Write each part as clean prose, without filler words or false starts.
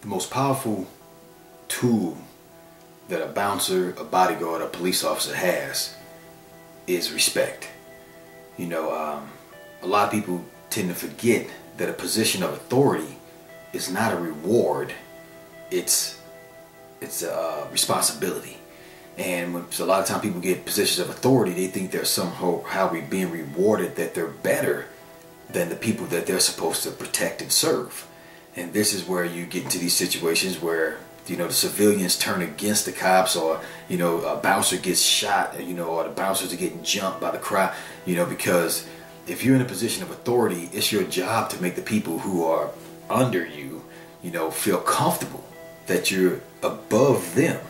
The most powerful tool that a bouncer, a bodyguard, a police officer has is respect. You know, a lot of people tend to forget that a position of authority is not a reward, it's a responsibility. And when, so a lot of times people get positions of authority, they think they're somehow being rewarded, that they're better than the people that they're supposed to protect and serve. And this is where you get into these situations where, you know, the civilians turn against the cops, or, you know, a bouncer gets shot, you know, or the bouncers are getting jumped by the crowd, you know, because if you're in a position of authority, it's your job to make the people who are under you, you know, feel comfortable that you're above them.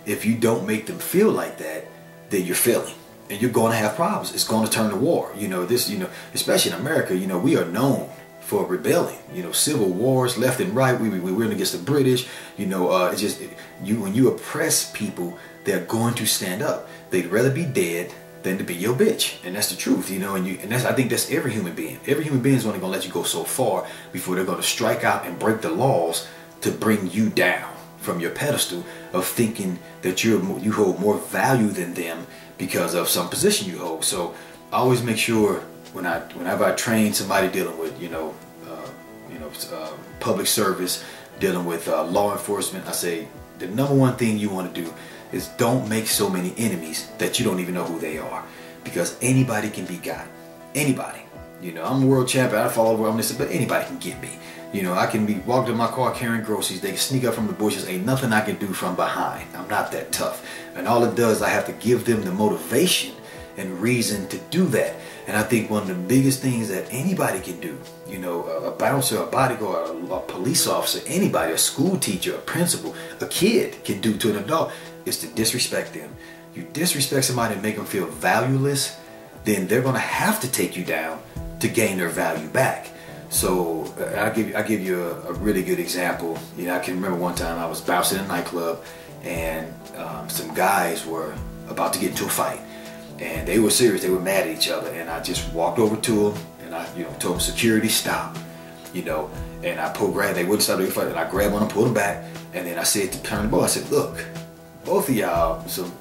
If you don't make them feel like that, then you're failing, and you're going to have problems. It's going to turn to war. You know, this, you know, especially in America, you know, we are known for rebelling. You know, civil wars left and right. We went against the British. You know, it's just when you oppress people, they're going to stand up. They'd rather be dead than to be your bitch, and that's the truth. You know, and that's, I think that's every human being. Every human being is only going to let you go so far before they're going to strike out and break the laws to bring you down from your pedestal of thinking that you hold more value than them because of some position you hold. So I always make sure whenever I train somebody dealing with public service, dealing with law enforcement, I say the number one thing you want to do is don't make so many enemies that you don't even know who they are, because anybody can be got. Anybody. You know, I'm a world champion. I fall over on this, but anybody can get me. You know, I can be walked in my car carrying groceries. They can sneak up from the bushes. Ain't nothing I can do from behind. I'm not that tough. And all it does, I have to give them the motivation and reason to do that. And I think one of the biggest things that anybody can do, you know, a bouncer, a bodyguard, a police officer, anybody, a school teacher, a principal, a kid can do to an adult, is to disrespect them. You disrespect somebody and make them feel valueless, then they're going to have to take you down to gain their value back. So I'll give you a really good example. You know, I can remember one time I was bouncing in a nightclub, and some guys were about to get into a fight, and they were serious. They were mad at each other, and I just walked over to them, and I, you know, told them, security, stop. You know, and I they wouldn't stop the fight, and I grabbed one and pulled them back, and then I said to turn the ball, I said, look, both of y'all, some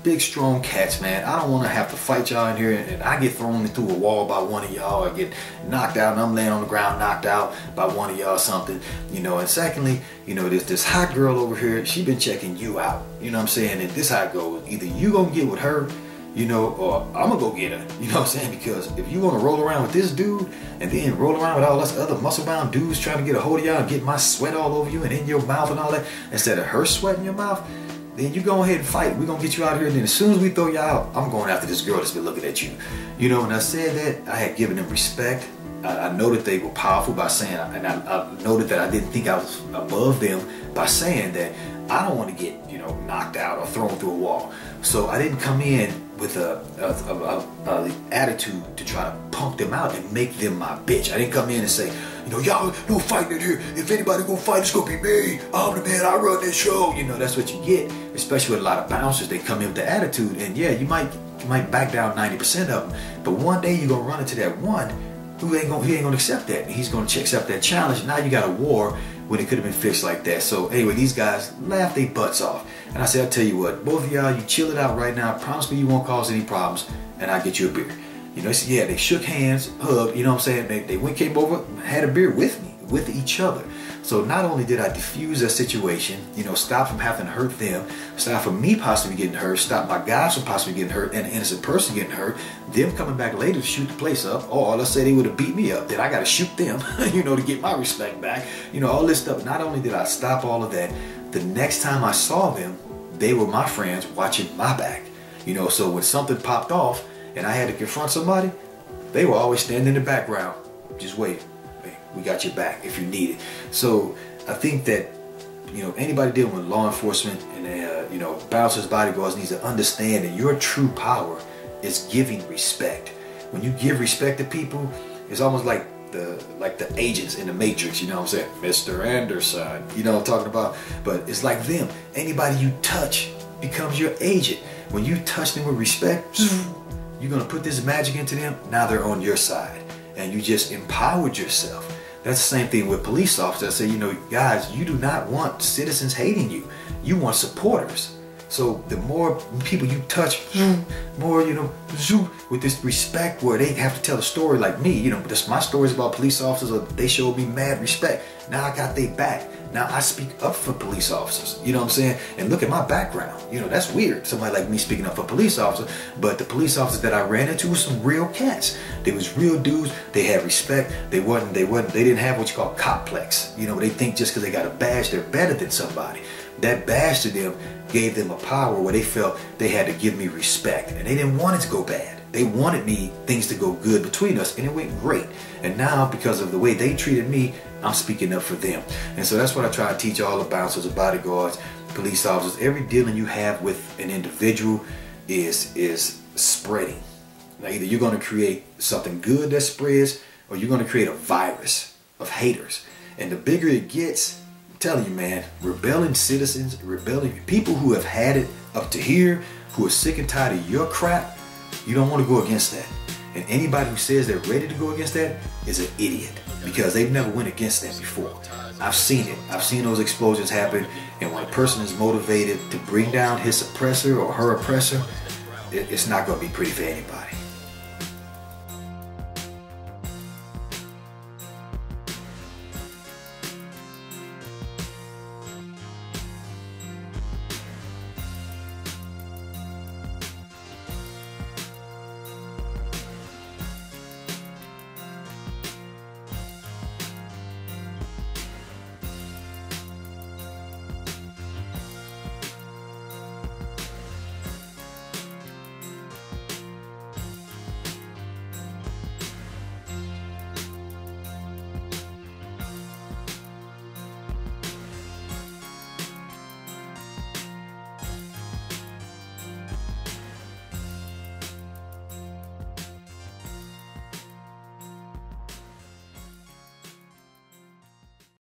big strong cats, man. I don't want to have to fight y'all in here, and I get thrown through a wall by one of y'all, or get knocked out, and I'm laying on the ground knocked out by one of y'all or something, you know. And secondly, you know, this hot girl over here, she been checking you out, you know what I'm saying? And this how it goes. Either you gonna get with her, you know, or I'm gonna go get her, you know what I'm saying? Because if you want to roll around with this dude and then roll around with all us other muscle-bound dudes trying to get a hold of y'all and get my sweat all over you and in your mouth and all that, instead of her sweat in your mouth, then you go ahead and fight. We're gonna get you out of here, and then as soon as we throw you out, I'm going after this girl that's been looking at you. You know, and I said that, I had given them respect. I know that they were powerful by saying, and I noted that I didn't think I was above them by saying that I don't want to get, you know, knocked out or thrown through a wall. So I didn't come in with a attitude to try to punk them out and make them my bitch. I didn't come in and say, you know, y'all no fighting in here. If anybody gonna fight, it's gonna be me. I'm the man. I run this show. You know, that's what you get, especially with a lot of bouncers. They come in with the attitude, and yeah, you might back down 90% of them, but one day you're gonna run into that one who ain't gonna accept that, and he's gonna accept that challenge. Now you got a war when it could have been fixed like that. So anyway, these guys laughed their butts off, and I said, I'll tell you what, both of y'all, you chill it out right now. Promise me you won't cause any problems, and I'll get you a beer. You know, yeah, they shook hands, hugged, you know what I'm saying? They came over, had a beer with me, with each other. So not only did I diffuse that situation, you know, stop from having to hurt them, stop from me possibly getting hurt, stop my guys from possibly getting hurt, and an innocent person getting hurt, them coming back later to shoot the place up, or let's say they would have beat me up, then I got to shoot them, you know, to get my respect back. You know, all this stuff. Not only did I stop all of that, the next time I saw them, they were my friends watching my back. You know, so when something popped off, and I had to confront somebody, they were always standing in the background, just waiting. Hey, we got your back if you need it. So I think that, you know, anybody dealing with law enforcement and you know, bouncers, bodyguards needs to understand that your true power is giving respect. When you give respect to people, it's almost like the agents in the Matrix, you know what I'm saying? Mr. Anderson, you know what I'm talking about? But it's like them. Anybody you touch becomes your agent. When you touch them with respect, you're gonna put this magic into them. Now they're on your side, and you just empowered yourself. That's the same thing with police officers. I say, you know, guys, you do not want citizens hating you. You want supporters. So the more people you touch, more, you know, with this respect where they have to tell a story like me, you know, my stories about police officers, they showed me mad respect. Now I got their back. Now I speak up for police officers, you know what I'm saying? And look at my background, you know, that's weird. Somebody like me speaking up for police officers, but the police officers that I ran into were some real cats. They was real dudes. They had respect. They didn't have what you call coplex. You know, they think just because they got a badge, they're better than somebody. That badge to them gave them a power where they felt they had to give me respect, and they didn't want it to go bad. They wanted things to go good between us, and it went great. And now, because of the way they treated me, I'm speaking up for them. And so that's what I try to teach all the bouncers, the bodyguards, police officers. Every dealing you have with an individual is spreading. Now, either you're going to create something good that spreads, or you're going to create a virus of haters. And the bigger it gets, I'm telling you, man, rebelling citizens, rebelling people who have had it up to here, who are sick and tired of your crap, you don't want to go against that. And anybody who says they're ready to go against that is an idiot, because they've never went against that before. I've seen it. I've seen those explosions happen, and when a person is motivated to bring down his oppressor or her oppressor, it's not going to be pretty for anybody.